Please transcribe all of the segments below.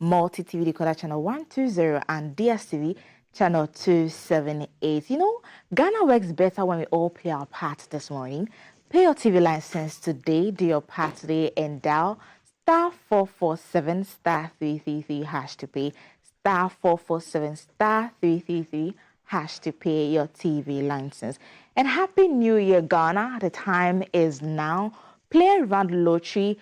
Multi TV decoder channel 120 and DSTV channel 278. You know, Ghana works better when we all play our part this morning. Pay your TV license today, do your part today, and dial *447 *333 hash to pay. *447 *333 hash to pay your TV license. And Happy New Year, Ghana. The time is now. Play Rand Lottery,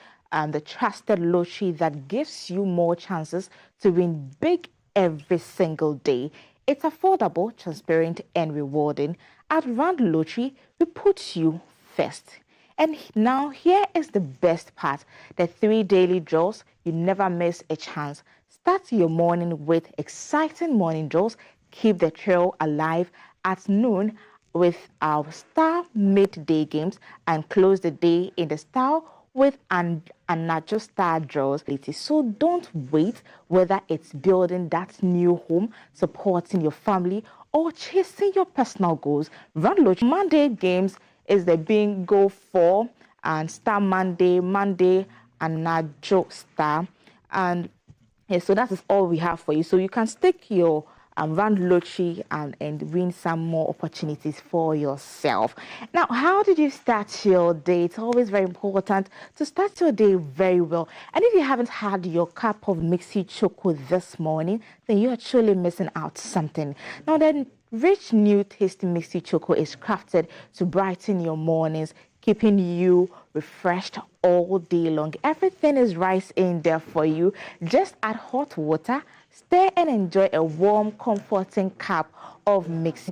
the trusted lottery that gives you more chances to win big every single day. It's affordable, transparent, and rewarding. At Rand Lottery, we put you first. And now here is the best part. The 3 daily draws, you never miss a chance. Start your morning with exciting morning draws. Keep the trail alive at noon with our star midday games and close the day in the style with another star draws. So don't wait, whether it's building that new home, supporting your family, or chasing your personal goals. Rand Lottery Monday games is the bingo 4 and Star Monday, and Najo Star. And yeah, so that is all we have for you. So you can stick your Rand Lottery and win some more opportunities for yourself. Now, how did you start your day? It's always very important to start your day very well. And if you haven't had your cup of Mixie Choco this morning, then you're truly missing out something. Now, the rich, new, tasty Mixie Choco is crafted to brighten your mornings, keeping you refreshed all day long. Everything is right in there for you. Just add hot water, stir and enjoy a warm, comforting cup of Mixie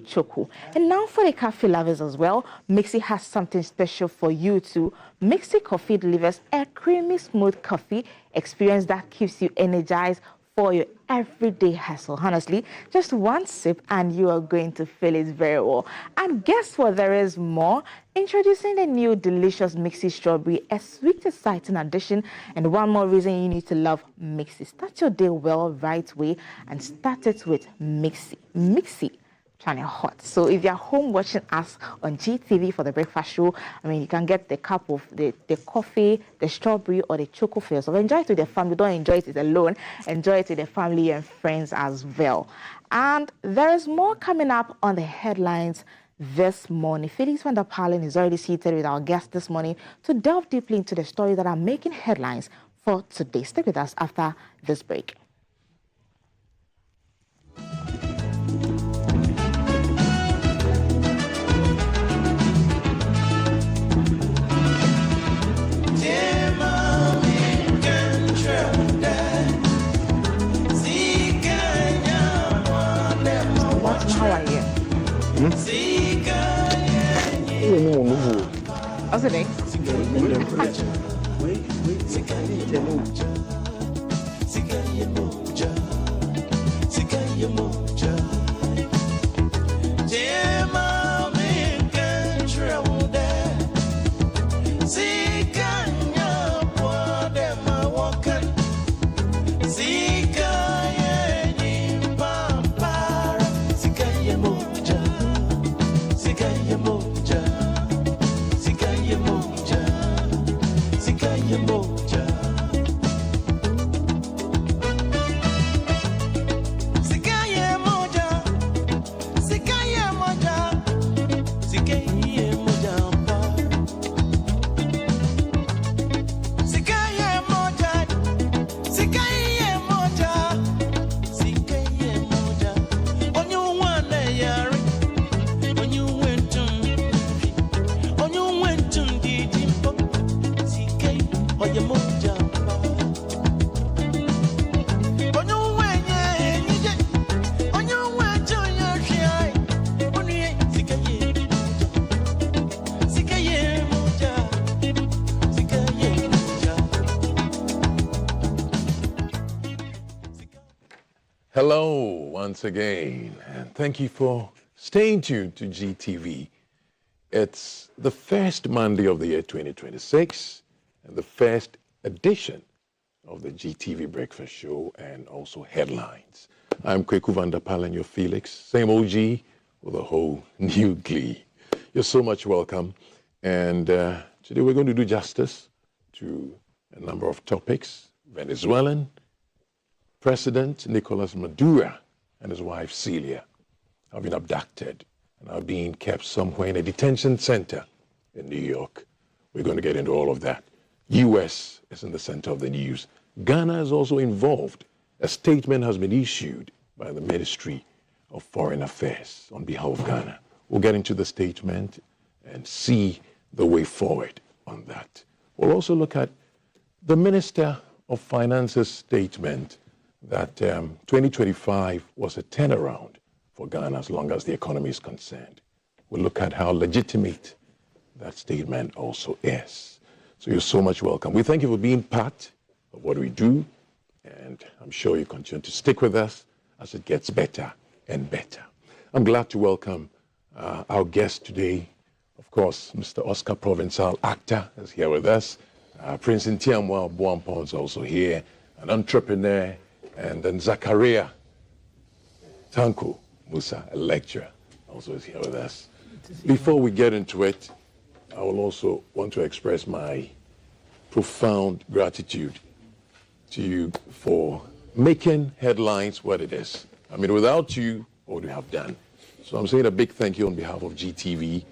Choco. And now for the coffee lovers as well, Mixie has something special for you too. Mixie Coffee delivers a creamy, smooth coffee experience that keeps you energized for your everyday hustle. Honestly, just one sip and you are going to feel it very well. And guess what? There is more. Introducing the new delicious Mixie Strawberry, a sweet, exciting addition, and one more reason you need to love Mixie. Start your day well, right way, and start it with Mixie. Mixie. Channel hot. So if you're home watching us on GTV for the breakfast show, I mean, you can get the cup of the coffee, the strawberry, or the choco for yourself. Enjoy it with the family. Don't enjoy it alone. Enjoy it with the family and friends as well. And there is more coming up on the headlines this morning. Felix van der Palen is already seated with our guest this morning to delve deeply into the stories that are making headlines for today. Stay with us after this break. How are you? How's it going? Hello once again, and thank you for staying tuned to GTV. It's the first Monday of the year 2026 and the first edition of the GTV Breakfast Show and also headlines. I'm Kweku van der Palen, your Felix, same OG with a whole new glee. You're so much welcome, and today we're going to do justice to a number of topics Venezuelan President Nicolas Maduro and his wife Celia have been abducted and are being kept somewhere in a detention center in New York. We're going to get into all of that. U.S. is in the center of the news. Ghana is also involved. A statement has been issued by the Ministry of Foreign Affairs on behalf of Ghana. We'll get into the statement and see the way forward on that. We'll also look at the Minister of Finance's statement that 2025 was a turnaround for Ghana as long as the economy is concerned. We'll look at how legitimate that statement also is. So you're so much welcome. We thank you for being part of what we do, and I'm sure you continue to stick with us as it gets better and better. I'm glad to welcome our guest today. Of course, Mr. Oscar Provençal, actor, is here with us. Prince Ntiamwa Buampon is also here, an entrepreneur, and then Zachariah Tanko Musa, a lecturer, also is here with us. Before we get into it, I will also want to express my profound gratitude to you for making headlines what it is. I mean, without you, what would you have done? So I'm saying a big thank you on behalf of GTV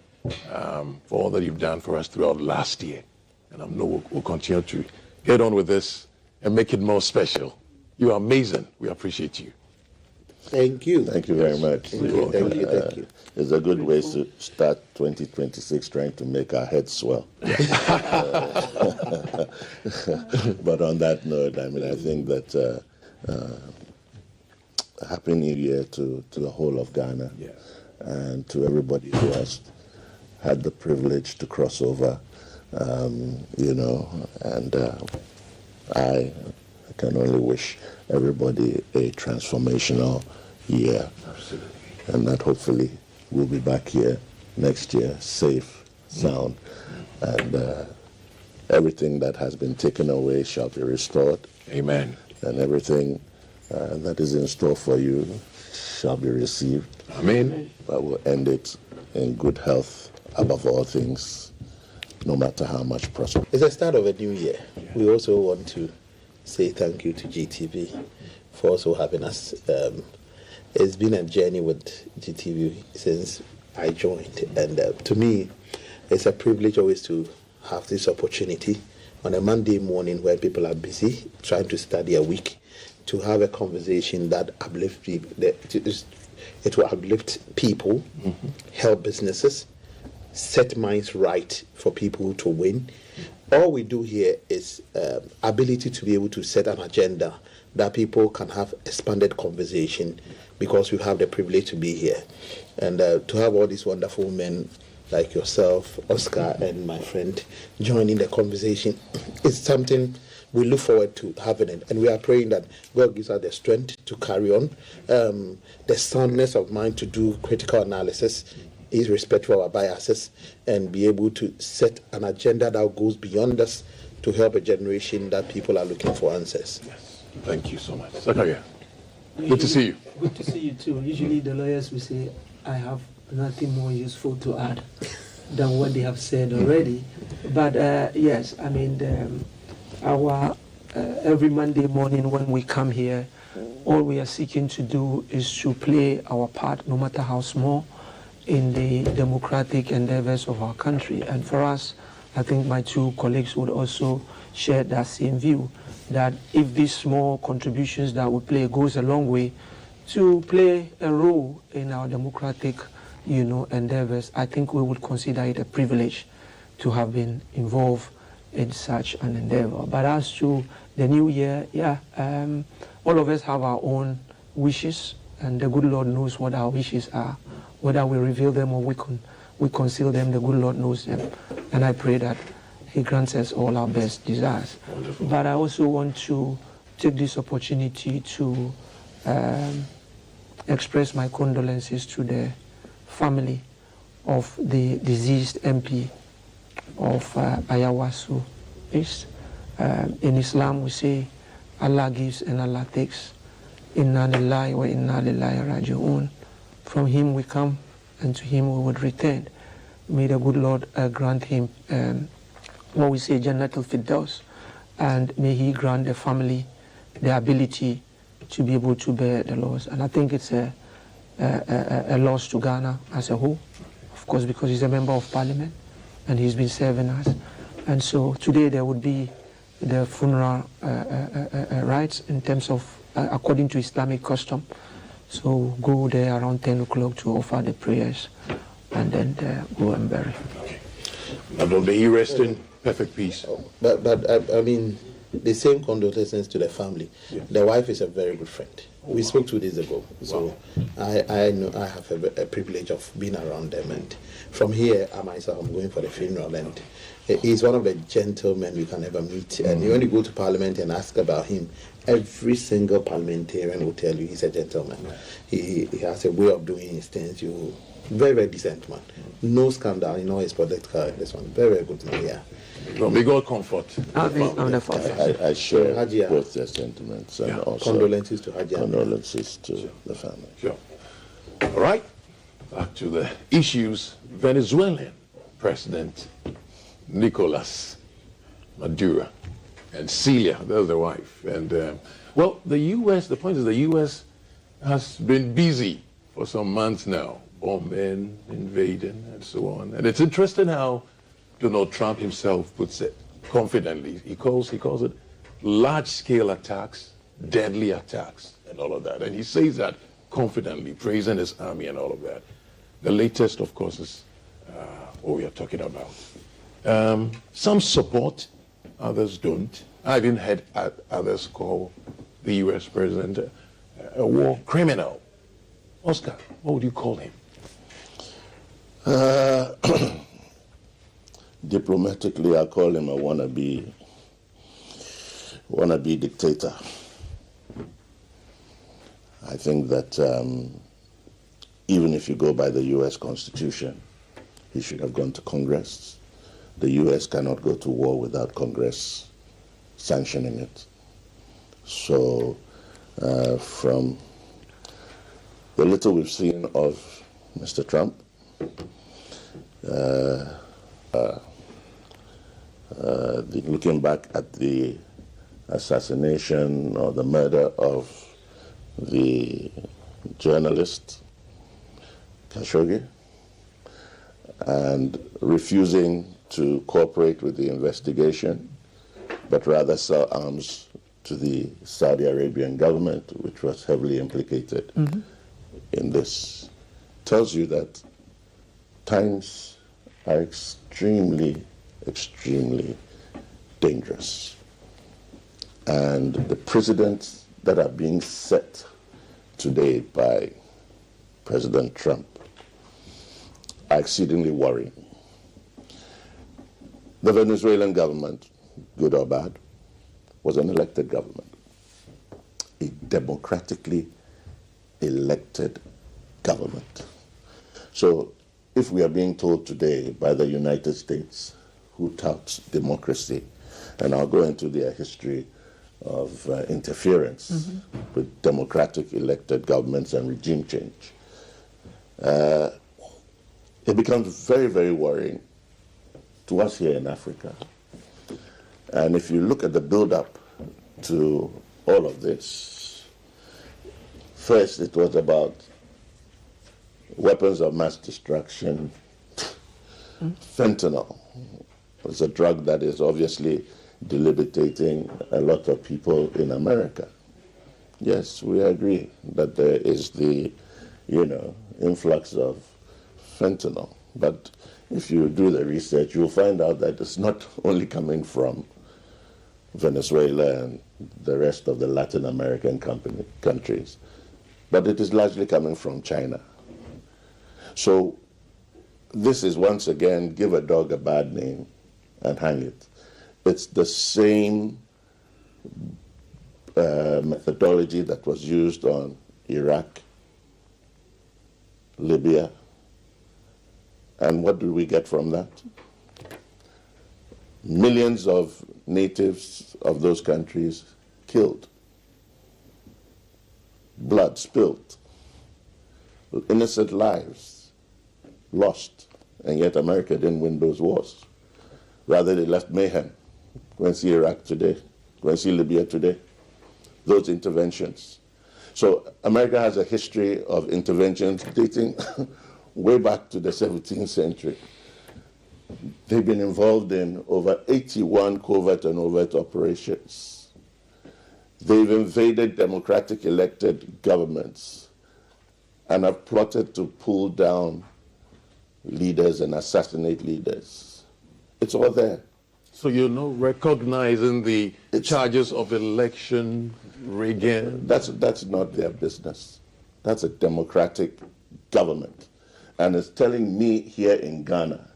for all that you've done for us throughout last year. And I know we'll continue to get on with this and make it more special. You are amazing. We appreciate you. Thank you. Thank you very much. Thank you. It's a good way to start 2026 trying to make our heads swell. But on that note, I mean, I think that Happy New Year to the whole of Ghana, and to everybody who has had the privilege to cross over, and I can only wish everybody a transformational year. Absolutely. And that hopefully we'll be back here next year, safe, sound, and everything that has been taken away shall be restored. Amen. And everything that is in store for you shall be received. Amen. But we'll end it in good health above all things, no matter how much prosperity. It's the start of a new year. We also want to say thank you to GTV for also having us. It's been a journey with GTV since I joined, and to me, it's a privilege always to have this opportunity on a Monday morning where people are busy trying to study a week, to have a conversation that uplifts people. It will uplift people, help businesses, set minds right for people to win. All we do here is ability to be able to set an agenda that people can have expanded conversation, because we have the privilege to be here. And to have all these wonderful men like yourself, Oscar, and my friend joining the conversation is something we look forward to having it. And we are praying that God gives us the strength to carry on, the soundness of mind to do critical analysis, irrespective of our biases, and be able to set an agenda that goes beyond us to help a generation that people are looking for answers. Yes. Thank you so much. Zachariah, good to see you. Good to see you too. Usually the lawyers will say, I have nothing more useful to add than what they have said already. But yes, I mean, our every Monday morning when we come here, all we are seeking to do is to play our part, no matter how small, in the democratic endeavors of our country. And for us, I think my two colleagues would also share that same view, that if these small contributions that we play goes a long way to play a role in our democratic, endeavors, I think we would consider it a privilege to have been involved in such an endeavor. But as to the new year, all of us have our own wishes, and the good Lord knows what our wishes are. Whether we reveal them or we conceal them, the good Lord knows them. And I pray that He grants us all our best desires. Wonderful. But I also want to take this opportunity to express my condolences to the family of the deceased MP of Ayawasu East. In Islam, we say Allah gives and Allah takes. Inna lillahi wa inna lillahi raji'un. From Him we come, and to Him we would return. May the good Lord grant him what we say Jannatul Firdaus. and may He grant the family the ability to be able to bear the loss. And I think it's a loss to Ghana as a whole, of course, because he's a member of parliament and he's been serving us. And so today there would be the funeral rites in terms of, according to Islamic custom. So go there around 10 o'clock to offer the prayers and then go and bury. Okay. And may he rest in perfect peace. But I mean, the same condolences to the family. Yeah. The wife is a very good friend. We spoke 2 days ago, so I know I have a privilege of being around them. And from here, I myself am going for the funeral, and he's one of the gentlemen you can ever meet. And when you go to Parliament and ask about him, every single parliamentarian will tell you he's a gentleman. He has a way of doing his things. Very, very decent man. No scandal, his political. This one, very, very good man. Yeah. Well, may God comfort. I share Hajia. both their sentiments and also Condolences to Hajia. condolences to the family. Sure. All right. Back to the issues. Venezuelan President Nicolas Maduro and Celia, that's the wife. And, well, the point is the U.S. has been busy for some months now, bombing, invading, and so on. And it's interesting how Donald Trump himself puts it confidently. He calls it large-scale attacks, deadly attacks, and all of that. And he says that confidently, praising his army and all of that. The latest, of course, is what we are talking about. Some support, others don't. I've even heard others call the U.S. president a war criminal. Oscar, what would you call him? Diplomatically, I call him a wannabe dictator. I think that even if you go by the U.S. Constitution, he should have gone to Congress. The U.S. cannot go to war without Congress sanctioning it. So from the little we've seen of Mr. Trump, looking back at the assassination or the murder of the journalist Khashoggi and refusing to cooperate with the investigation, but rather sell arms to the Saudi Arabian government, which was heavily implicated in this, tells you that times are extremely, extremely dangerous. And the precedents that are being set today by President Trump are exceedingly worrying. The Venezuelan government, good or bad, was an elected government, a democratically elected government. So if we are being told today by the United States, who touts democracy, and I'll go into their history of interference with democratic elected governments and regime change, it becomes very, very worrying to us here in Africa. And if you look at the build-up to all of this, first it was about weapons of mass destruction. Fentanyl is a drug that is obviously debilitating a lot of people in America. Yes, we agree that there is the, influx of fentanyl. But if you do the research, you'll find out that it's not only coming from Venezuela and the rest of the Latin American countries, but it is largely coming from China. So this is, once again, give a dog a bad name and hang it. It's the same methodology that was used on Iraq, Libya, and what do we get from that? Millions of natives of those countries killed, blood spilled, innocent lives lost, and yet America didn't win those wars. Rather, they left mayhem, Go and see Iraq today. Go and see Libya today. Those interventions. So America has a history of interventions dating way back to the 17th century. They've been involved in over 81 covert and overt operations. They've invaded democratic elected governments and have plotted to pull down leaders and assassinate leaders. It's all there. So you're not recognizing the charges of election rigging? That's not their business. That's a democratic government. And it's telling me here in Ghana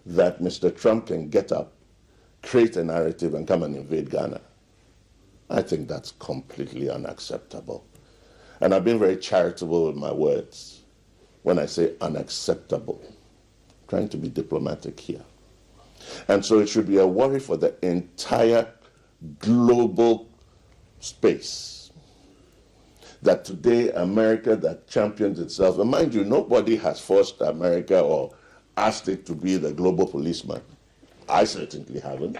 that Mr. Trump can get up, create a narrative, and come and invade Ghana. I think that's completely unacceptable. And I've been very charitable with my words when I say unacceptable. I'm trying to be diplomatic here. And so it should be a worry for the entire global space that today America that champions itself, and mind you, nobody has forced America or asked it to be the global policeman. I certainly haven't.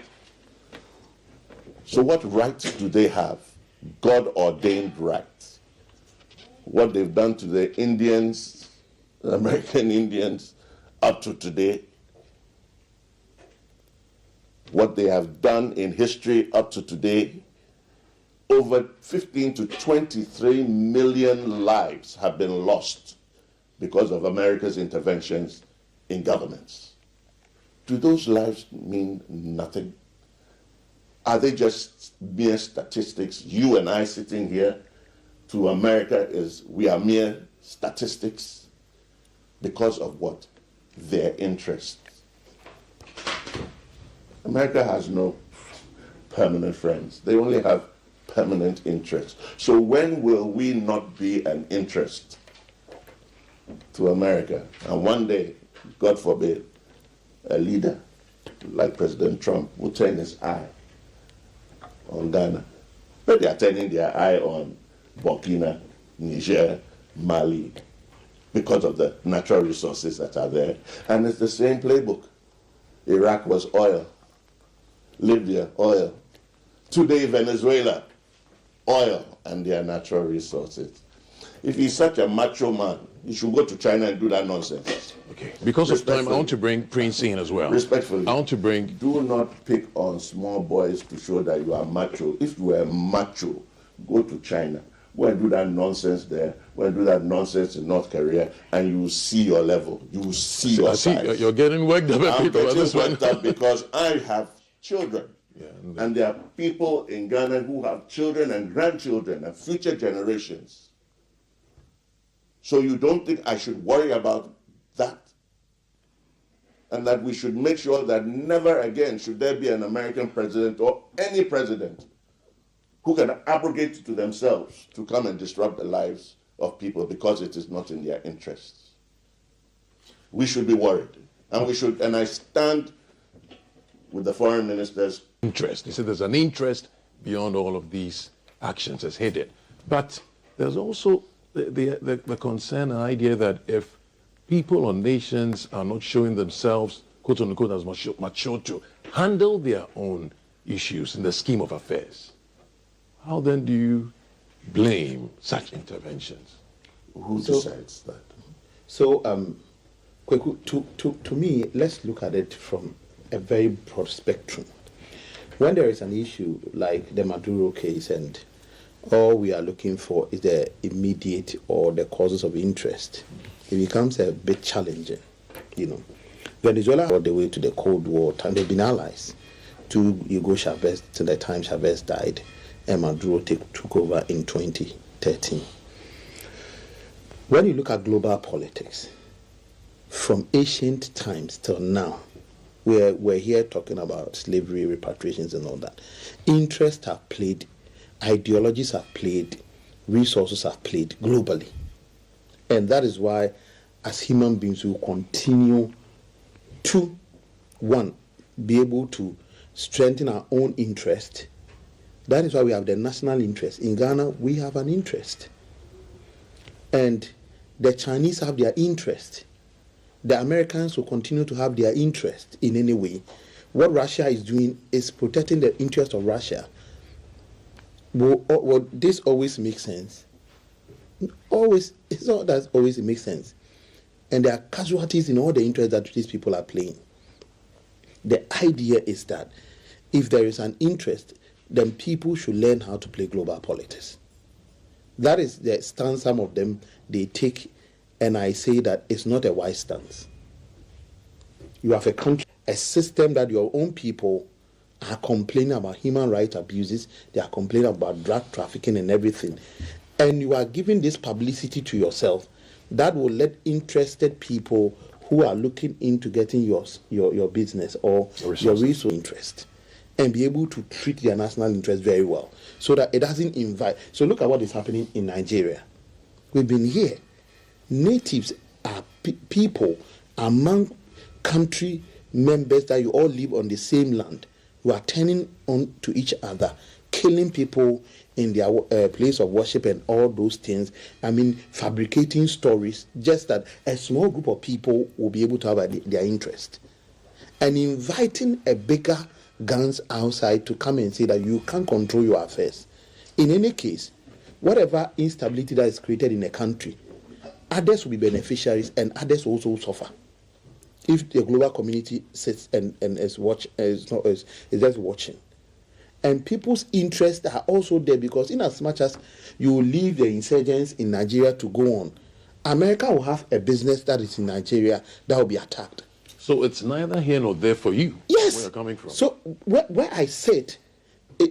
So what rights do they have? God-ordained rights. What they've done to the Indians, the American Indians, up to today, what they have done in history up to today, over 15 to 23 million lives have been lost because of America's interventions in governments. Do those lives mean nothing? Are they just mere statistics? You and I sitting here, to America, we are mere statistics because of what? Their interests. America has no permanent friends. They only have permanent interests. So when will we not be an interest to America? And one day, God forbid, a leader like President Trump will turn his eye on Ghana. But they are turning their eye on Burkina, Niger, Mali, because of the natural resources that are there. And it's the same playbook. Iraq was oil. Libya, oil. Today, Venezuela, oil and their natural resources. If he's such a macho man, he should go to China and do that nonsense. Okay. Because of time, I want to bring Prince in as well. Respectfully. I want to bring... Do not pick on small boys to show that you are macho. If you were macho, go to China. Go and do that nonsense there. Go and do that nonsense in North Korea, and you will see your level. You will see your size. You're getting worked up. I'm getting worked up because I have children. Yeah, and there are people in Ghana who have children and grandchildren and future generations. So you don't think I should worry about that? And that we should make sure that never again should there be an American president or any president who can abrogate to themselves to come and disrupt the lives of people because it is not in their interests. We should be worried. And I stand with the foreign ministers. Interest. They said there's an interest beyond all of these actions as hidden. But there's also the concern and idea that if people or nations are not showing themselves, quote unquote, as mature to handle their own issues in the scheme of affairs, how then do you blame such interventions? Who decides that? So, Kweku, to me, let's look at it from a very broad spectrum. When there is an issue like the Maduro case and all we are looking for is the immediate or the causes of interest, it becomes a bit challenging, Venezuela all the way to the Cold War time, they've been allies to Hugo Chavez till the time Chavez died and Maduro took over in 2013. When you look at global politics, from ancient times till now, we're here talking about slavery, repatriations and all that. Interests have played, ideologies have played, resources have played globally. And that is why, as human beings, we will continue to, one, be able to strengthen our own interest. That is why we have the national interest. In Ghana, we have an interest. And the Chinese have their interest. The Americans will continue to have their interest in any way. what Russia is doing is protecting the interest of Russia. Well, this always makes sense. Always, it's not that always it makes sense. And there are casualties in all the interests that these people are playing. The idea is that if there is an interest, then people should learn how to play global politics. That is the stance some of them they take, and I say that it's not a wise stance. You have a country, a system that your own people are complaining about human rights abuses, they are complaining about drug trafficking and everything. And you are giving this publicity to yourself that will let interested people who are looking into getting your business or your resource interest and be able to treat their national interest very well so that it doesn't invite. So look at what is happening in Nigeria. We've been here. Natives are people among country members that you all live on the same land. You are turning on to each other, killing people in their place of worship and all those things. I mean, fabricating stories just that a small group of people will be able to have their interest. And inviting a bigger guns outside to come and say that you can't control your affairs. In any case, whatever instability that is created in a country, others will be beneficiaries and others will also suffer. If the global community sits and is just watching. And people's interests are also there because in as much as you leave the insurgents in Nigeria to go on, America will have a business that is in Nigeria that will be attacked. So it's neither here nor there for you. Yes. Where you're coming from. So where I said,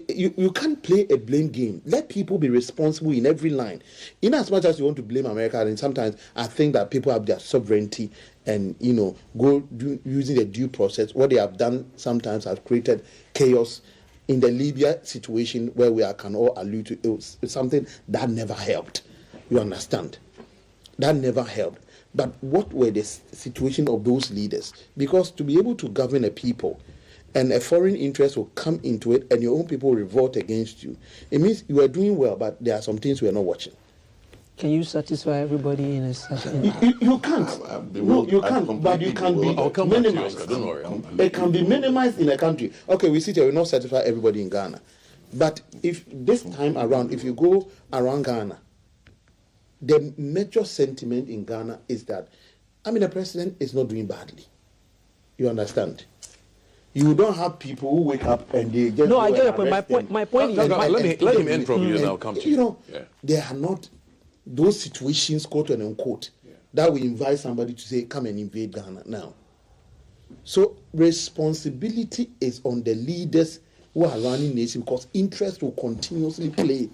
you can't play a blame game. Let people be responsible in every line. In as much as you want to blame America, and sometimes I think that people have their sovereignty and, using the due process. What they have done sometimes has created chaos. In the Libya situation where we can all allude to, it's something that never helped. You understand? That never helped. But what were the situation of those leaders? Because to be able to govern a people and a foreign interest will come into it and your own people revolt against you, it means you are doing well, but there are some things we are not watching. Can you satisfy everybody in a certain... You can't. No, you can't. But you can be I'll come back to you, minimized. Oscar. Don't worry. It can be minimized in a country. Okay, we sit here, we not satisfy everybody in Ghana. But if this time around, if you go around Ghana, the major sentiment in Ghana is that, the president is not doing badly. You understand? You don't have people who wake up and they just... No, I get your point. My point is... Let him end from you and I'll come to you. There are not those situations, quote and unquote, that will invite somebody to say, come and invade Ghana now. So responsibility is on the leaders who are running nation because interest will continuously play.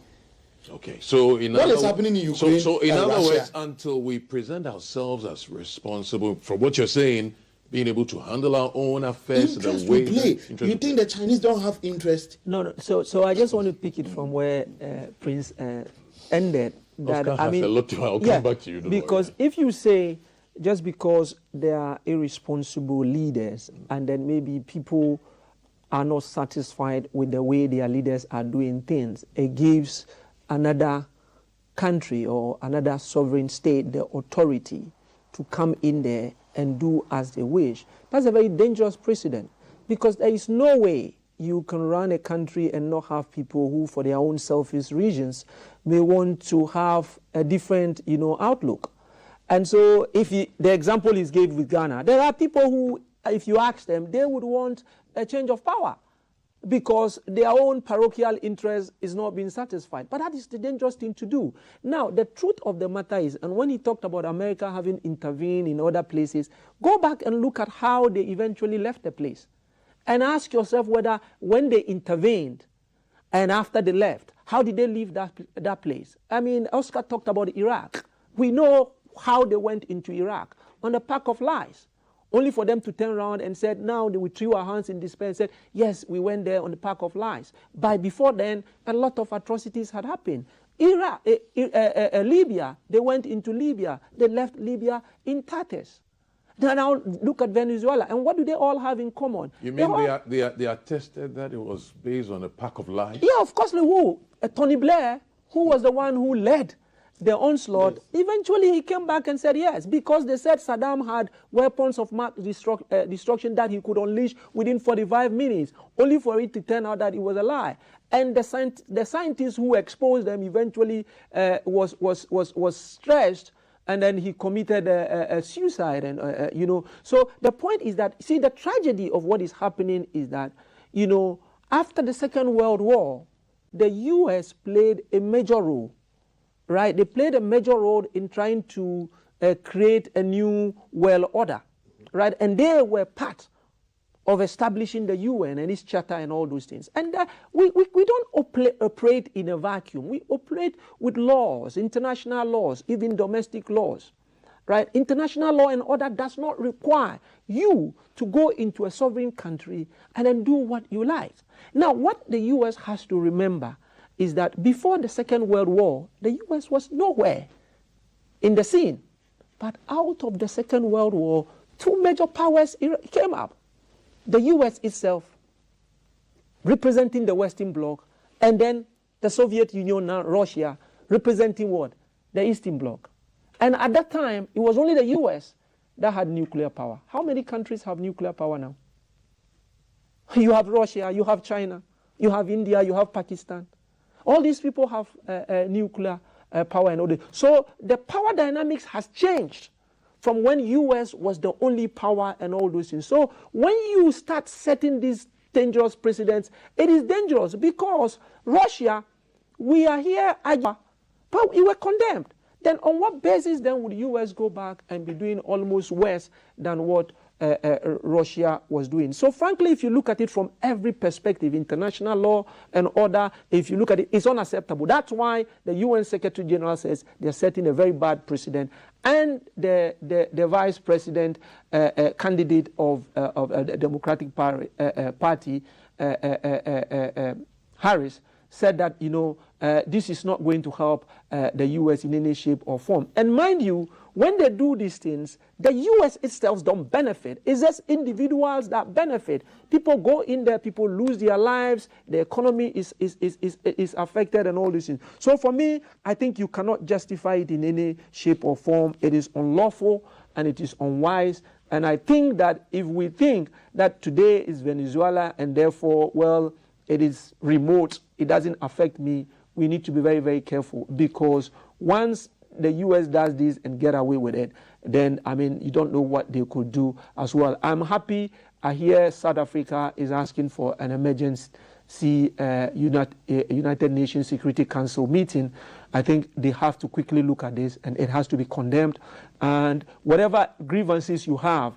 Okay, so what is happening in Ukraine? So in other Russia? words, until we present ourselves as responsible for what you're saying, being able to handle our own affairs interest the way will play. You think the Chinese don't have interest? No. So I just want to pick it from where Prince ended. That Oscar has a lot to... I'll come back to you. Because if you say just because they are irresponsible leaders and then maybe people are not satisfied with the way their leaders are doing things, it gives another country or another sovereign state the authority to come in there and do as they wish. That's a very dangerous precedent because there is no way you can run a country and not have people who, for their own selfish reasons, may want to have a different, outlook. And so if the example is gave with Ghana, there are people who, if you ask them, they would want a change of power because their own parochial interest is not being satisfied. But that is the dangerous thing to do. Now, the truth of the matter is, and when he talked about America having intervened in other places, go back and look at how they eventually left the place. And ask yourself whether when they intervened and after they left, how did they leave that place? Oscar talked about Iraq. We know how they went into Iraq on the pack of lies, only for them to turn around and said, now we threw our hands in despair and said, yes, we went there on the pack of lies. But before then, a lot of atrocities had happened. Libya, they went into Libya. They left Libya in tatters. Now look at Venezuela, and what do they all have in common? You mean they attested that it was based on a pack of lies? Yeah, of course they will. Tony Blair, who was the one who led the onslaught, eventually he came back and said yes, because they said Saddam had weapons of mass destruction that he could unleash within 45 minutes, only for it to turn out that it was a lie. And the scientists who exposed them eventually was stressed, and then he committed a suicide. And you know, so the point is that, see, the tragedy of what is happening is that, you know, after the Second World War, the U.S. played a major role, right? They played a major role in trying to create a new world order, right? And they were part of establishing the UN and its charter and all those things. And we don't operate in a vacuum. We operate with laws, international laws, even domestic laws, right? International law and order does not require you to go into a sovereign country and then do what you like. Now, what the U.S. has to remember is that before the Second World War, the U.S. was nowhere in the scene. But out of the Second World War, two major powers came up. The U.S. itself, representing the Western Bloc, and then the Soviet Union, now Russia, representing what? The Eastern Bloc. And at that time, it was only the U.S. that had nuclear power. How many countries have nuclear power now? You have Russia, you have China, you have India, you have Pakistan. All these people have nuclear power and all this. So the power dynamics has changed from when U.S. was the only power and all those things. So when you start setting these dangerous precedents, it is dangerous because Russia, we are here, but we were condemned. Then on what basis then would U.S. go back and be doing almost worse than what Russia was doing? So frankly, if you look at it from every perspective, international law and order, if you look at it, it's unacceptable. That's why the UN Secretary General says they're setting a very bad precedent. And the vice president candidate of the Democratic Party, Harris, said that, you know, this is not going to help the U.S. in any shape or form. And mind you, when they do these things, the U.S. itself don't benefit. It's just individuals that benefit. People go in there, people lose their lives, the economy is affected and all these things. So for me, I think you cannot justify it in any shape or form. It is unlawful and it is unwise. And I think that if we think that today is Venezuela and therefore, well, it is remote, it doesn't affect me, we need to be very, very careful, because once the U.S. does this and get away with it, then, I mean, you don't know what they could do as well. I'm happy I hear South Africa is asking for an emergency United Nations Security Council meeting. I think they have to quickly look at this, and it has to be condemned. And whatever grievances you have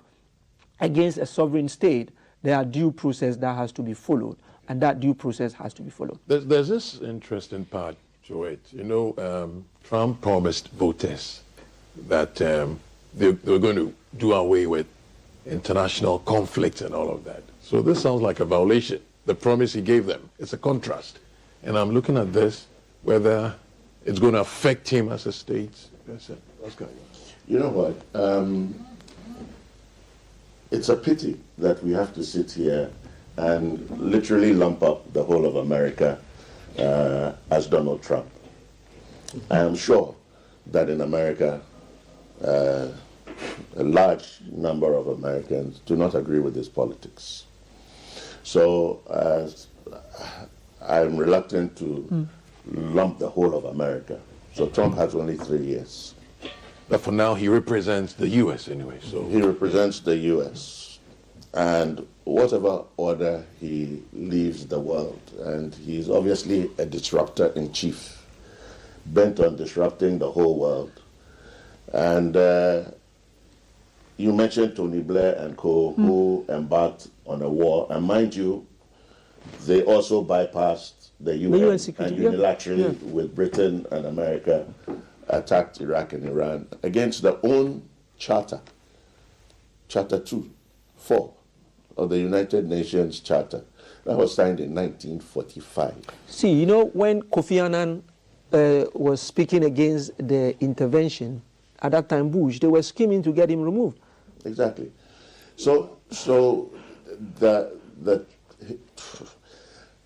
against a sovereign state, there are due process that has to be followed. And that due process has to be followed. There's this interesting part to it. You know, Trump promised voters that they were going to do away with international conflict and all of that. So this sounds like a violation. The promise he gave them, it's a contrast. And I'm looking at this, whether it's going to affect him as a state. You know what? It's a pity that we have to sit here and literally lump up the whole of America as Donald Trump. I am sure that in America, a large number of Americans do not agree with his politics. So I'm reluctant to lump the whole of America. So Trump has only 3 years. But for now, he represents the U.S. anyway. So he represents the U.S. And whatever order he leaves the world, and he's obviously a disruptor in chief, bent on disrupting the whole world. And you mentioned Tony Blair and co, who embarked on a war, and mind you, they also bypassed the UN and unilaterally with Britain and America attacked Iraq and Iran against their own charter, Charter 4 of the United Nations Charter. That was signed in 1945. See, you know, when Kofi Annan was speaking against the intervention, at that time Bush, they were scheming to get him removed. Exactly. So the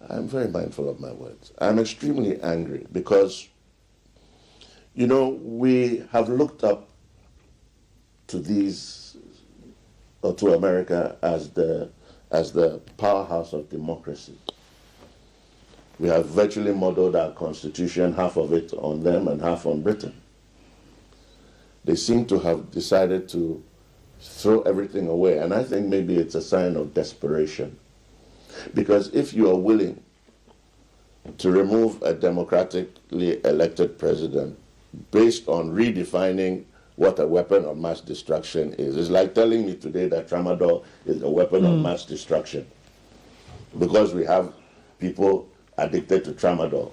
I'm very mindful of my words. I'm extremely angry because, You know, we have looked up to these, or to America as the powerhouse of democracy. We have virtually modeled our constitution, half of it on them and half on Britain. They seem to have decided to throw everything away, and I think maybe it's a sign of desperation. Because if you are willing to remove a democratically elected president based on redefining what a weapon of mass destruction is, it's like telling me today that tramadol is a weapon of mass destruction because we have people addicted to tramadol.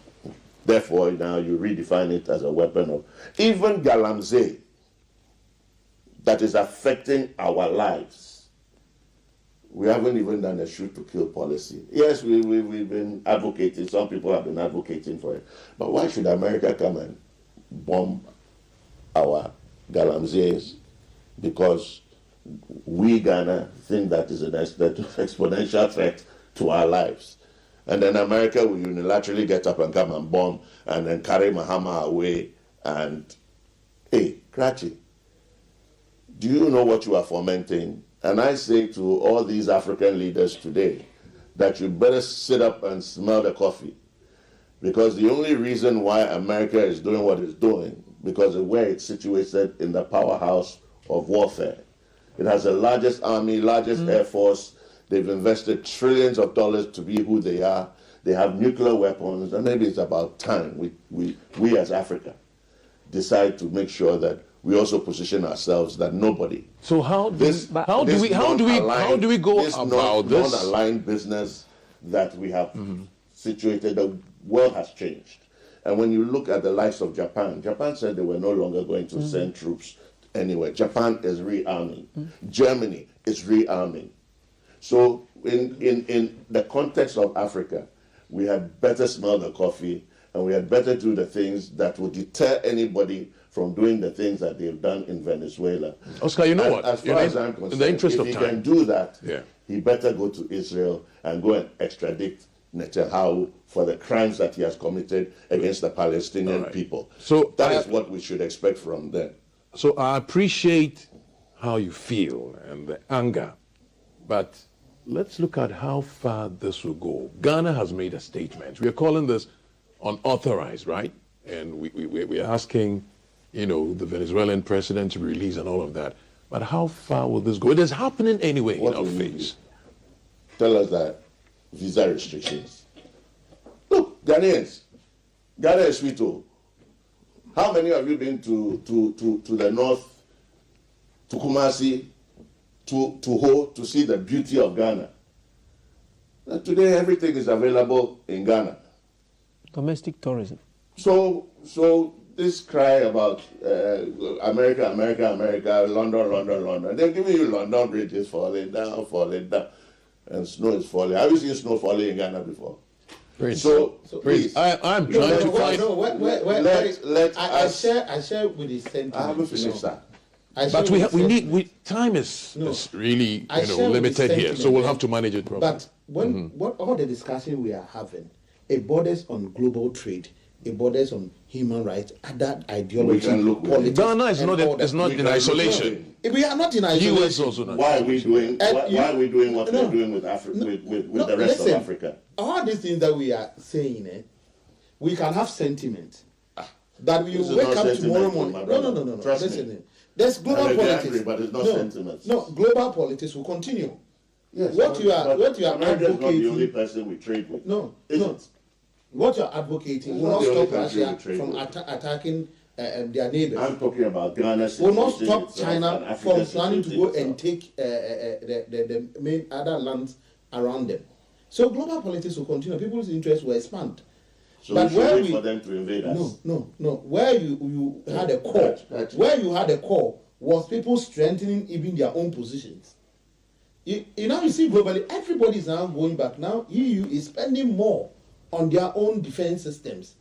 Therefore, now you redefine it as a weapon of... Even Galamsey, that is affecting our lives. We haven't even done a shoot-to-kill policy. Yes, we've been advocating, some people have been advocating for it. But why should America come and bomb our Galamseys? Because we, Ghana, think that is an exponential threat to our lives. And then America will unilaterally get up and come and bomb and then carry Mahama away. And, hey, Kratchi, do you know what you are fomenting? And I say to all these African leaders today that you better sit up and smell the coffee. Because the only reason why America is doing what it's doing, because of where it's situated in the powerhouse of warfare. It has the largest army, largest air force. They've invested trillions of dollars to be who they are. They have nuclear weapons, and maybe it's about time we as Africa decide to make sure that we also position ourselves that nobody. So how do we go about this non-aligned business that we have situated? The world has changed, and when you look at the likes of Japan said they were no longer going to send troops anywhere. Japan is rearming. Germany is rearming. So in the context of Africa, we had better smell the coffee, and we had better do the things that would deter anybody from doing the things that they've done in Venezuela. Oscar, you know what? As far as I'm concerned, in the interest if of he time, can do that, yeah, he better go to Israel and go and extradite Netanyahu for the crimes that he has committed against the Palestinian people. So that is what we should expect from them. So I appreciate how you feel and the anger, but let's look at how far this will go. Ghana has made a statement. We are calling this unauthorized, right? And we are asking, you know, the Venezuelan president to release and all of that. But how far will this go? It is happening anyway in our face. Tell us that visa restrictions. Look, Ghanaians, Ghana is sweet. How many of you been to the north, to Kumasi, to Ho, to see the beauty of Ghana? Today, everything is available in Ghana. Domestic tourism. So this cry about America, London. They're giving you London bridges falling down, and snow is falling. Have you seen snow falling in Ghana before? Please. I'm trying to find. I share with the sentiment. I haven't finished that. But time is really limited here, so we'll have to manage it properly. But what all the discussion we are having, it borders on global trade, it borders on human rights, other ideology, politics. Ghana is not in isolation. We are not in isolation. US also not. Why are we doing what we're doing with Africa, with the rest of Africa? All these things that we are saying, we can have sentiment. That we will wake up tomorrow morning. No. Trust me. There's global politics. Angry, but it's not sentiments. No, global politics will continue. Yes. What you are America advocating. is not the only person we trade with. No. Isn't. What you are advocating will not stop Russia from attacking their neighbors. I'm talking about Ghana. Will not stop China from planning to go and take the main other lands around them. So global politics will continue. People's interests will expand. So but we should wait for them to invade us. No. Where you had a core, was people strengthening even their own positions. You see globally, everybody is now going back. Now EU is spending more on their own defense systems.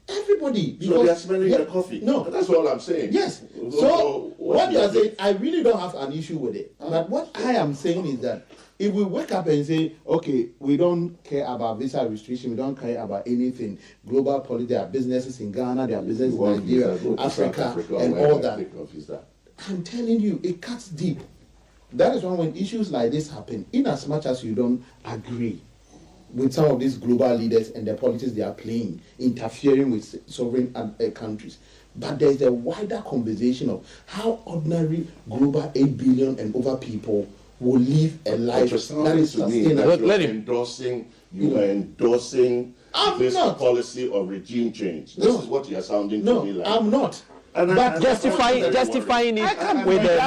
Everybody. So they are spending their coffee. No. That's all I'm saying. Yes. So what you are saying, I really don't have an issue with it. But what I am saying is that if we wake up and say, okay, we don't care about visa restriction, we don't care about anything, global politics, there are businesses in Ghana, there are businesses in Nigeria, Africa, and all that. I'm telling you, it cuts deep. That is why when issues like this happen, in as much as you don't agree with some of these global leaders and the politics they are playing, interfering with sovereign countries, but there's a wider conversation of how ordinary global 8 billion and over people will live a life that is sustainable. You are endorsing this policy of regime change. This is what you are sounding to me like. I'm not. But justifying it, I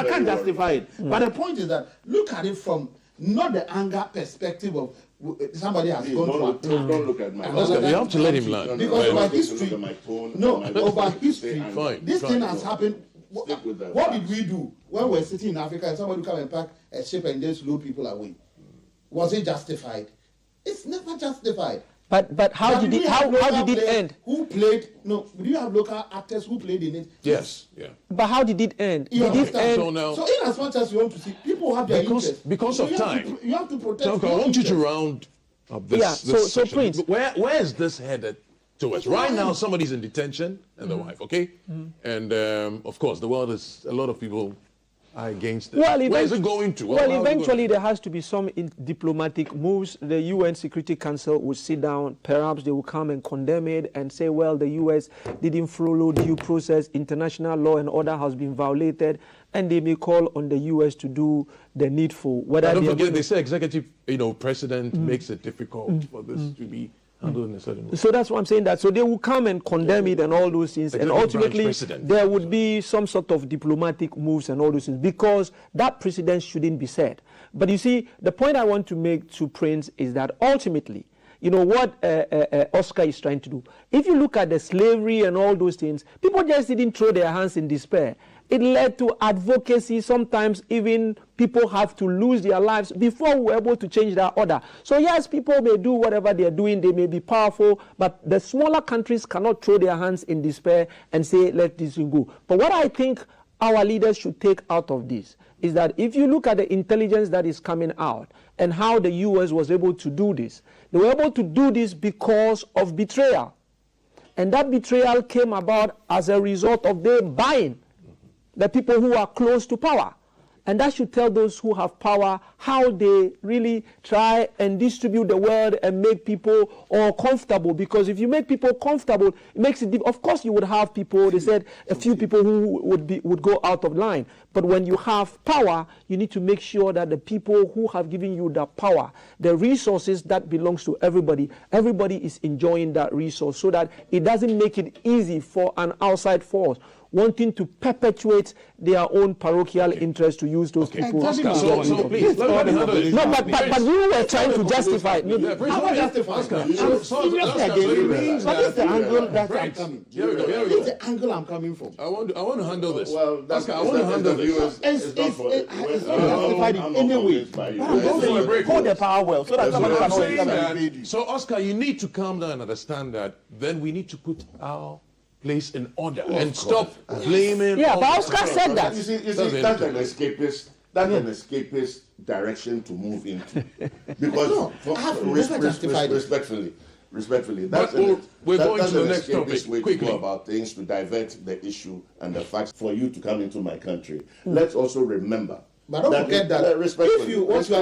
can't justify it. But the point is that look at it from not the anger perspective of somebody has gone to attack. Don't look at my Oscar, you have to let him learn. Because over history, over history, this thing has happened. What did we do when we were sitting in Africa and somebody come and pack a ship and just blow people away? Was it justified? It's never justified. But how did it end? Who played? No, do you have local actors who played in it? Yes, yeah. But how did it end? Did it end? So in as much as you want to see, people have their interest. Because of time. You have to protect. So I want you to round up this. Yeah. This so section. Prince, where is this headed towards? Right now, somebody's in detention and the wife. Okay, and of course, a lot of people are against it. Where is it going to? Eventually there has to be some diplomatic moves. The UN Security Council will sit down. Perhaps they will come and condemn it and say, well, the US didn't follow due process. International law and order has been violated. And they may call on the US to do the needful. Don't forget, they say executive, precedent makes it difficult for this to be handled in a certain way. So that's what I'm saying. So they will come and condemn it and all those things. And ultimately, there would be some sort of diplomatic moves and all those things, because that precedent shouldn't be set. But you see, the point I want to make to Prince is that ultimately, what Oscar is trying to do. If you look at the slavery and all those things, people just didn't throw their hands in despair. It led to advocacy. Sometimes even people have to lose their lives before we're able to change that order. So yes, people may do whatever they're doing. They may be powerful, but the smaller countries cannot throw their hands in despair and say, let this go. But what I think our leaders should take out of this is that if you look at the intelligence that is coming out and how the US was able to do this, they were able to do this because of betrayal. And that betrayal came about as a result of them buying the people who are close to power. And that should tell those who have power how they really try and distribute the wealth and make people all comfortable. Because if you make people comfortable, it makes it. Of course, you would have people. They said a few people who would go out of line. But when you have power, you need to make sure that the people who have given you the power, the resources that belongs to everybody is enjoying that resource, so that it doesn't make it easy for an outside force wanting to perpetuate their own parochial interest to use those people. Oscar, so please, let me handle this. No, but we were trying to justify it. I'm not justifying. But it's the angle that I'm coming. Here we go. It's the angle I'm coming from. I want to handle this. Well, Oscar, I want to handle this. It's not justified in any way. Hold the power well so that somebody can always come and invade you. So, Oscar, you need to calm down and understand that then we need to put our place in order and stop blaming. Yeah, but Oscar said that. You see, that's an escapist. That's an escapist direction to move into. Because respectfully, that's we're going that's to the an next topic way quickly. to go about things, to divert the issue and the facts for you to come into my country. Let's also remember. But don't forget that if you what you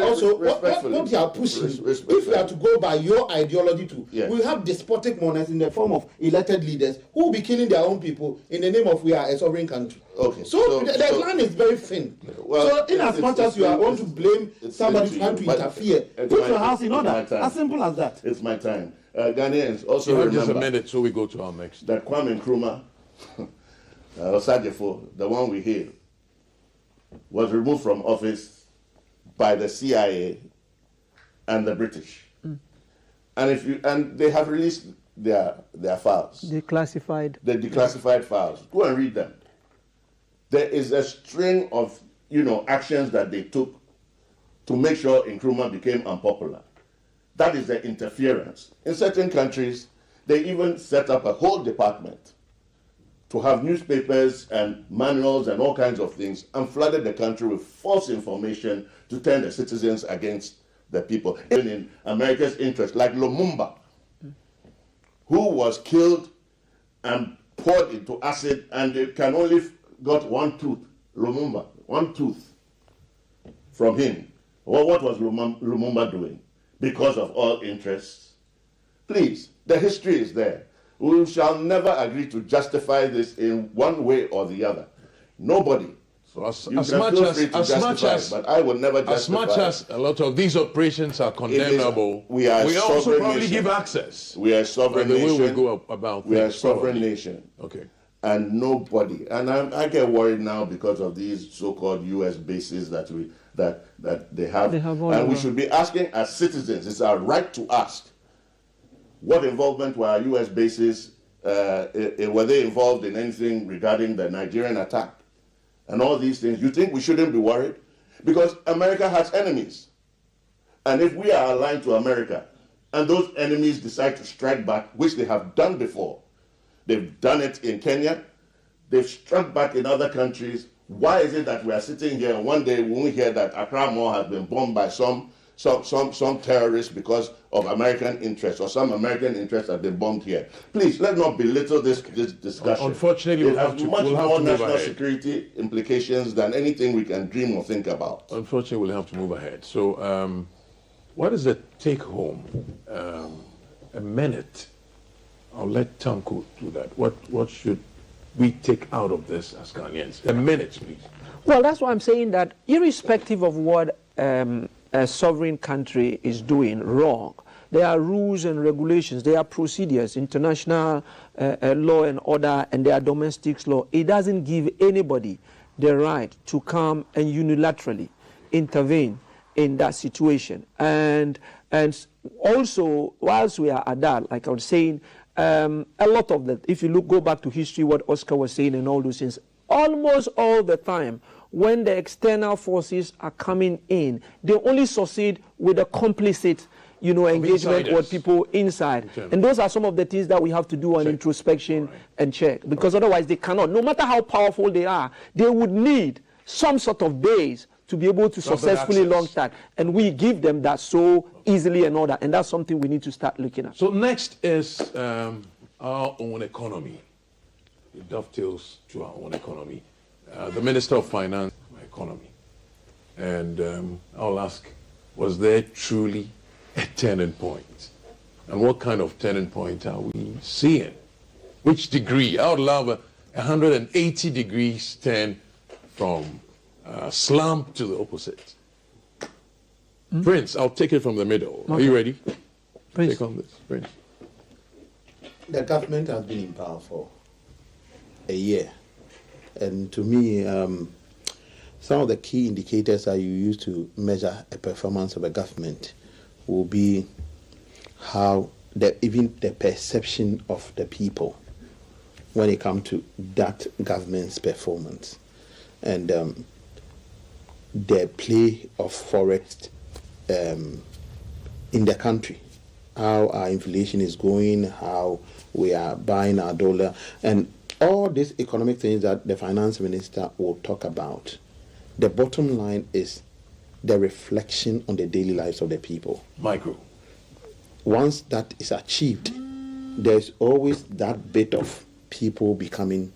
are pushing, if you are to go by your ideology too, we have despotic monarchs in the form of elected leaders who will be killing their own people in the name of we are a sovereign country. Okay. So the line is very thin. Well, so in as much as you are going to blame somebody trying to interfere, put your house in order. As simple as that. It's my time. Ghanaians also You have remember just a minute so we go to our next. that Kwame Nkrumah, Osadefo, the one we hail, was removed from office by the CIA and the British. And they have released their files. The declassified files. Go and read them. There is a string of actions that they took to make sure Nkrumah became unpopular. That is the interference. In certain countries, they even set up a whole department to have newspapers and manuals and all kinds of things, and flooded the country with false information to turn the citizens against the people. In America's interest, like Lumumba, who was killed and poured into acid, and they can only got one tooth, Lumumba, one tooth from him. Well, what was Lumumba doing? Because of all interests? Please, the history is there. We shall never agree to justify this in one way or the other. Nobody. So as You much can feel as, free to as much justify, as, but I would never justify. as much as a lot of these operations are condemnable, we are a we also sovereign probably nation. give access. We are a sovereign By the way nation. we go about We are a things, sovereign probably. nation. Okay. And nobody, and I get worried now because of these so-called U.S. bases that they have. They have all And we over. should be asking as citizens, it's our right to ask, what involvement were our U.S. bases, were they involved in anything regarding the Nigerian attack? And all these things, you think we shouldn't be worried? Because America has enemies. And if we are aligned to America, and those enemies decide to strike back, which they have done before, they've done it in Kenya, they've struck back in other countries, why is it that we are sitting here and one day when we hear that Accra Mall has been bombed by some terrorists because of American interests, or some American interests have been bombed here? Please, let's not belittle this discussion. Unfortunately, it we'll has have to- much we'll have more to move national ahead. security implications than anything we can dream or think about. Unfortunately, we'll have to move ahead. So, what is the take home? A minute. I'll let Tanko do that. What should we take out of this as Ghanaians? A minute, please. Well, that's why I'm saying that irrespective of what a sovereign country is doing wrong, there are rules and regulations, there are procedures, international law and order, and there are domestic law. It doesn't give anybody the right to come and unilaterally intervene in that situation. And also, whilst we are at that, like I was saying, a lot of that, if you go back to history, what Oscar was saying and all those things, almost all the time, when the external forces are coming in, they only succeed with a complicit, engagement with people inside. Okay. And those are some of the things that we have to do on introspection and check, because otherwise they cannot, no matter how powerful they are, they would need some sort of base to be able to successfully access. launch that. And we give them that so easily and all that. And that's something we need to start looking at. So next is our own economy. It dovetails to our own economy. The Minister of Finance, economy. And I'll ask, was there truly a turning point? And what kind of turning point are we seeing? Which degree? I would love a 180 degrees turn from slump to the opposite. Prince, I'll take it from the middle. Are you ready? Prince. Take on this, Prince. The government has been in power for a year. And to me, some of the key indicators that you use to measure a performance of a government will be how even the perception of the people when it comes to that government's performance. And the play of forex in the country, how our inflation is going, how we are buying our dollar, and all these economic things that the finance minister will talk about. The bottom line is the reflection on the daily lives of the people. Micro. Once that is achieved, there's always that bit of people becoming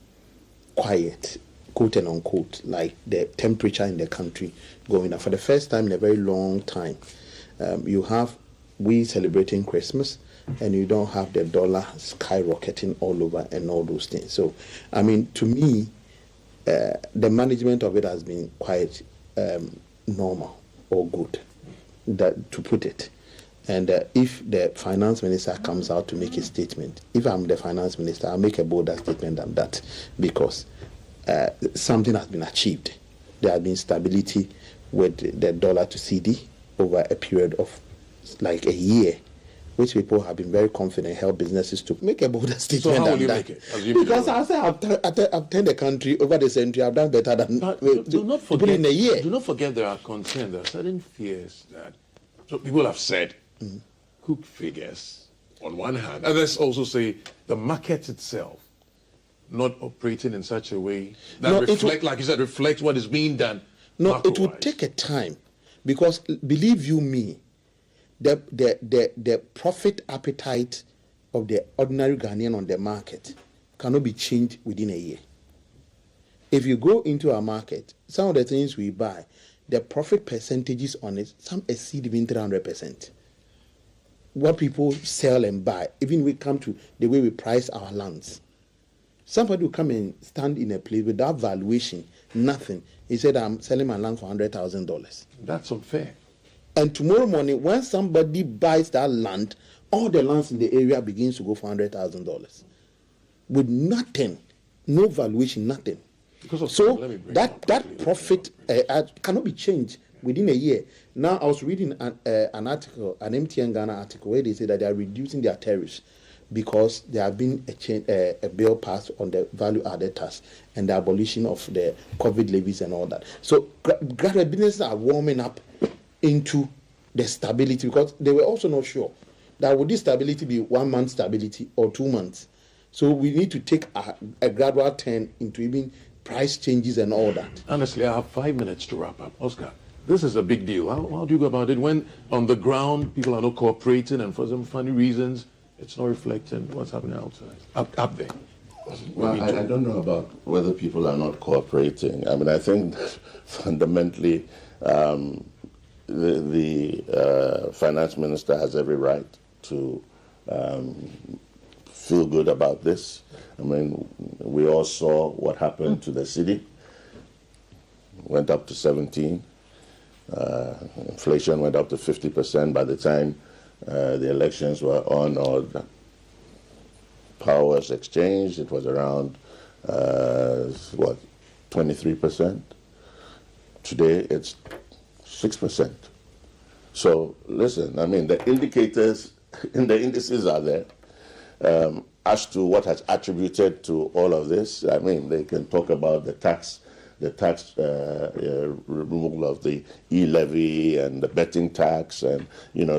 quiet, quote and unquote, like the temperature in the country going up. For the first time in a very long time, we celebrating Christmas, and you don't have the dollar skyrocketing all over and all those things. So, I mean, to me, the management of it has been quite normal or good, to put it. And if the finance minister comes out to make a statement, if I'm the finance minister, I'll make a bolder statement than that, because something has been achieved. There has been stability with the dollar to CD over a period of like a year, which people have been very confident help businesses to make a bolder statement. So how will than you that. make it? Because I say I've turned the country over the century. I've done better than Do not people forget, in a year. do not forget there are concerns, there are certain fears that so people have said, cook figures on one hand. Others also say the market itself not operating in such a way that No, reflect, like you said, reflects what is being done? No, it will macro-wise? take a time, because believe you me, the profit appetite of the ordinary Ghanaian on the market cannot be changed within a year. If you go into our market, some of the things we buy, the profit percentages on it, some exceed even 300%. What people sell and buy, even we come to the way we price our lands. Somebody will come and stand in a place without valuation, nothing. He said, I'm selling my land for $100,000. That's unfair. And tomorrow morning, when somebody buys that land, all the lands in the area begins to go for $100,000. With nothing, no valuation, nothing. Because of So let me bring that it up profit cannot be changed within a year. Now, I was reading an article, an MTN Ghana article, where they say that they are reducing their tariffs because there have been a bill passed on the value-added tax and the abolition of the COVID levies and all that. So graduate businesses are warming up into the stability, because they were also not sure that would this stability be 1 month stability or 2 months. So we need to take a gradual turn into even price changes and all that. Honestly, I have 5 minutes to wrap up. Oscar, this is a big deal. How do you go about it when on the ground people are not cooperating and for some funny reasons it's not reflecting what's happening outside, up there? Well, I don't know about whether people are not cooperating. I mean, I think fundamentally the finance minister has every right to feel good about this. I mean, we all saw what happened to the city. Went up to 17. Inflation went up to 50% by the time the elections were on or the power was exchanged. It was around, 23%. Today it's 6%. So listen, I mean, the indicators in the indices are there. As to what has attributed to all of this, I mean, they can talk about the tax removal of the e-levy and the betting tax and,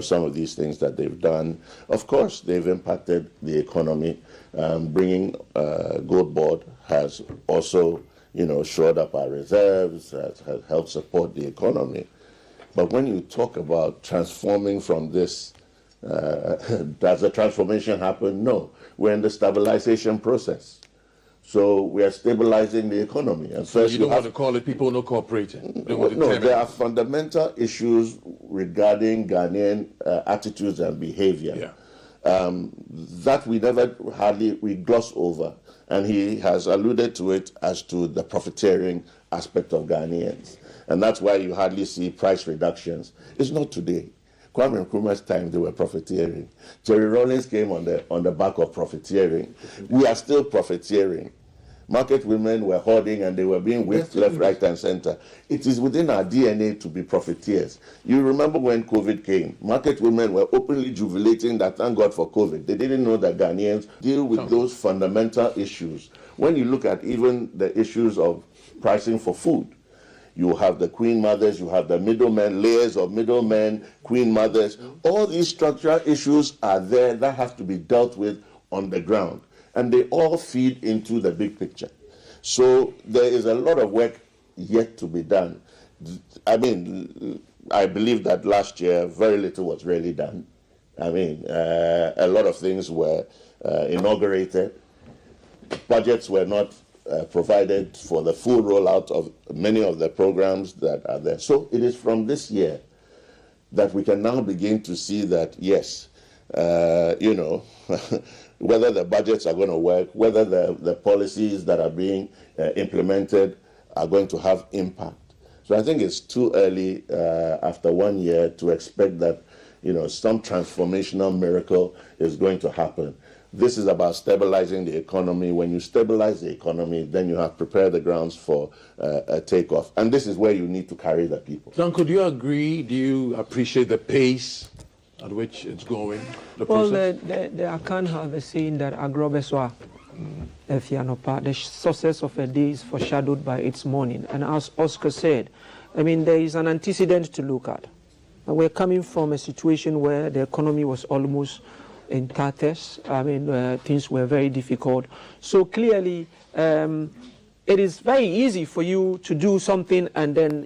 some of these things that they've done. Of course, they've impacted the economy. Bringing Gold Board has also, shored up our reserves, has helped support the economy. But when you talk about transforming from this, does the transformation happen? No. We're in the stabilization process. So we are stabilizing the economy. And So you don't want to call it people not cooperating? No, there are fundamental issues regarding Ghanaian attitudes and behavior that we gloss over. And he has alluded to it as to the profiteering aspect of Ghanaians. And that's why you hardly see price reductions. It's not today. Kwame Nkrumah's time, they were profiteering. Jerry Rawlings came on the back of profiteering. We are still profiteering. Market women were hoarding and they were being whipped left, right, and center. It is within our DNA to be profiteers. You remember when COVID came, market women were openly jubilating that thank God for COVID. They didn't know that Ghanaians deal with those fundamental issues. When you look at even the issues of pricing for food, you have the queen mothers, you have the middlemen, layers of middlemen, queen mothers. All these structural issues are there that have to be dealt with on the ground. And they all feed into the big picture. So there is a lot of work yet to be done. I mean, I believe that last year very little was really done. I mean, a lot of things were inaugurated. Budgets were not provided for the full rollout of many of the programs that are there. So it is from this year that we can now begin to see that, yes, whether the budgets are going to work, whether the policies that are being implemented are going to have impact. So I think it's too early after 1 year to expect that, some transformational miracle is going to happen. This is about stabilizing the economy. When you stabilize the economy, then you have prepared the grounds for a takeoff. And this is where you need to carry the people. Danko, do you agree? Do you appreciate the pace at which it's going? Well, the Akan have a saying that agrobeswa, the success of a day is foreshadowed by its morning. And as Oscar said, I mean, there is an antecedent to look at. And we're coming from a situation where the economy was almost in tatters. I mean, things were very difficult. So clearly, it is very easy for you to do something and then,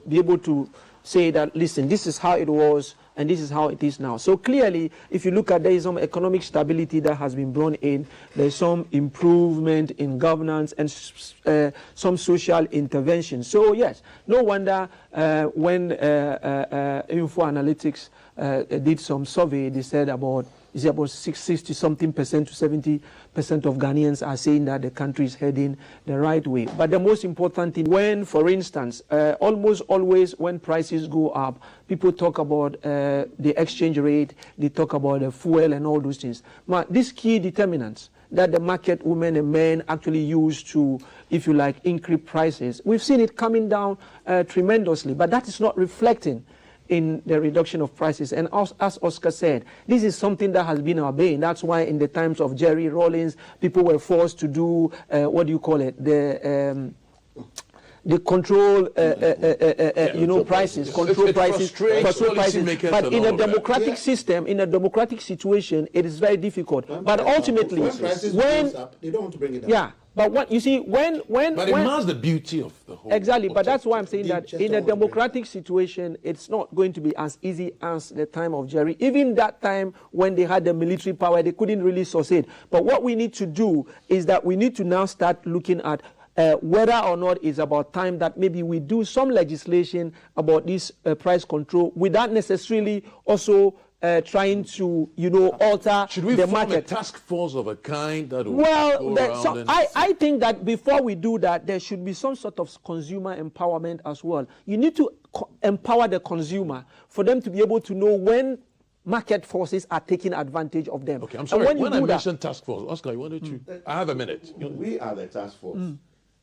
be able to say that, listen, this is how it was and this is how it is now. So clearly, if you look at, there is some economic stability that has been brought in, there's some improvement in governance and some social intervention. So yes, no wonder when Info Analytics did some survey, they said about 60-something percent to 70% of Ghanaians are saying that the country is heading the right way. But the most important thing, when, for instance, almost always when prices go up, people talk about the exchange rate, they talk about the fuel and all those things. But these key determinants that the market women and men actually use to, if you like, increase prices, we've seen it coming down tremendously, but that is not reflecting in the reduction of prices. And as Oscar said, this is something that has been our bane. That's why in the times of Jerry Rawlings, people were forced to do, the control, prices, control prices. But in a democratic system, in a democratic situation, it is very difficult. But ultimately, when prices goes up, they don't want to bring it down. Yeah. But what you see, when it masks the beauty of the whole. Exactly, but that's why I'm saying that in a democratic situation, it's not going to be as easy as the time of Jerry. Even that time when they had the military power, they couldn't really succeed. But what we need to do is that we need to now start looking at whether or not it's about time that maybe we do some legislation about this price control without necessarily also trying to, alter Should we the form market. a task force of a kind that will go around I think that before we do that, there should be some sort of consumer empowerment as well. You need to empower the consumer for them to be able to know when market forces are taking advantage of them. Okay, I'm sorry. When I mentioned task force, Oscar, why don't you? I have a minute. We are the task force.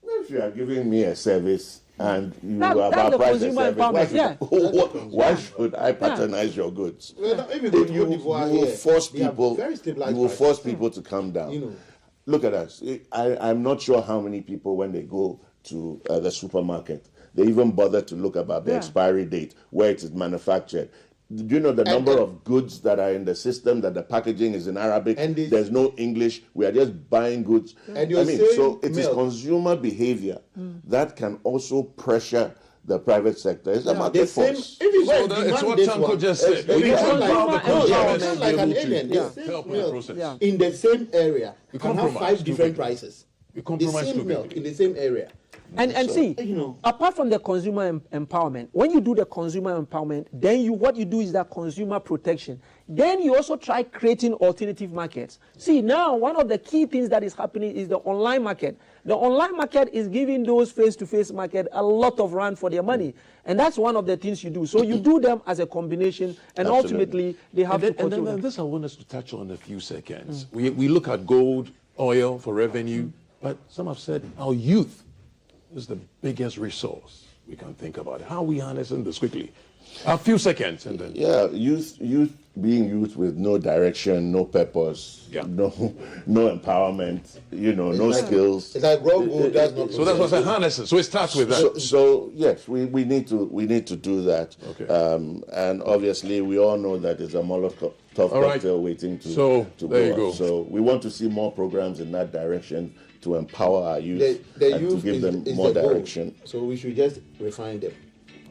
If you are giving me a service and you That's about the price the consumer service, empowerment, why should I patronize your goods? Well, if you go to Cote d'Ivoire you will here, force they have people. very stabilized You will prices. force people to come down. Look at us. I'm not sure how many people, when they go to the supermarket, they even bother to look about the expiry date, where it is manufactured. Do you know the number of goods that are in the system, that the packaging is in Arabic, And there's no English, we are just buying goods. And you're saying so it is milk. consumer behavior that can also pressure the private sector. It's a market The same, force. if you So go it's demand what this Tanko one, just said. if We need you to want empower the like- consumers it's to like be an able alien. to The same help in the milk process. in the same area We can have compromise 5 too different quickly. prices. We The compromise too same milk quickly. in the same area. And see, apart from the consumer empowerment, when you do the consumer empowerment, then what you do is that consumer protection. Then you also try creating alternative markets. See, now one of the key things that is happening is the online market. The online market is giving those face-to-face market a lot of run for their money. And that's one of the things you do. So you do them as a combination, and ultimately they have to control them. And this I want us to touch on in a few seconds. We look at gold, oil for revenue, but some have said our youth is the biggest resource we can think about. How are we harnessing this quickly? A few seconds and then. Yeah, youth being youth with no direction, no purpose, no empowerment, no skills. It's like raw gold does not. So that's what I said, harnessing. So it starts with that. So yes, we need to do that. Okay. And obviously we all know that it's a Molotov cocktail waiting to So, to there you up. go. So we want to see more programs in that direction to empower our youth The and youth to give them is more the goal. direction. So we should just refine them.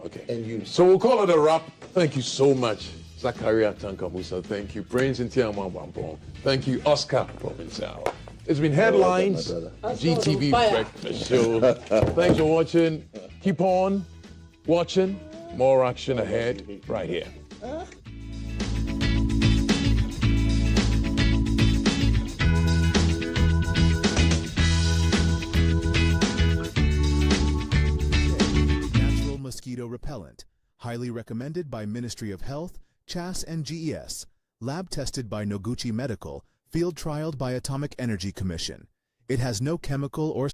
Okay. And use. So we'll call it a wrap. Thank you so much, Zakaria Tankamusa. Thank you, Prince Ntiama Wampong. Thank you, Oscar Provincial. It's been Headlines, GTV Breakfast Show. Thanks for watching. Keep on watching. More action ahead right here. Natural mosquito repellent. Highly recommended by Ministry of Health, CHAS and GES. Lab tested by Noguchi Medical. Field trialed by Atomic Energy Commission. It has no chemical or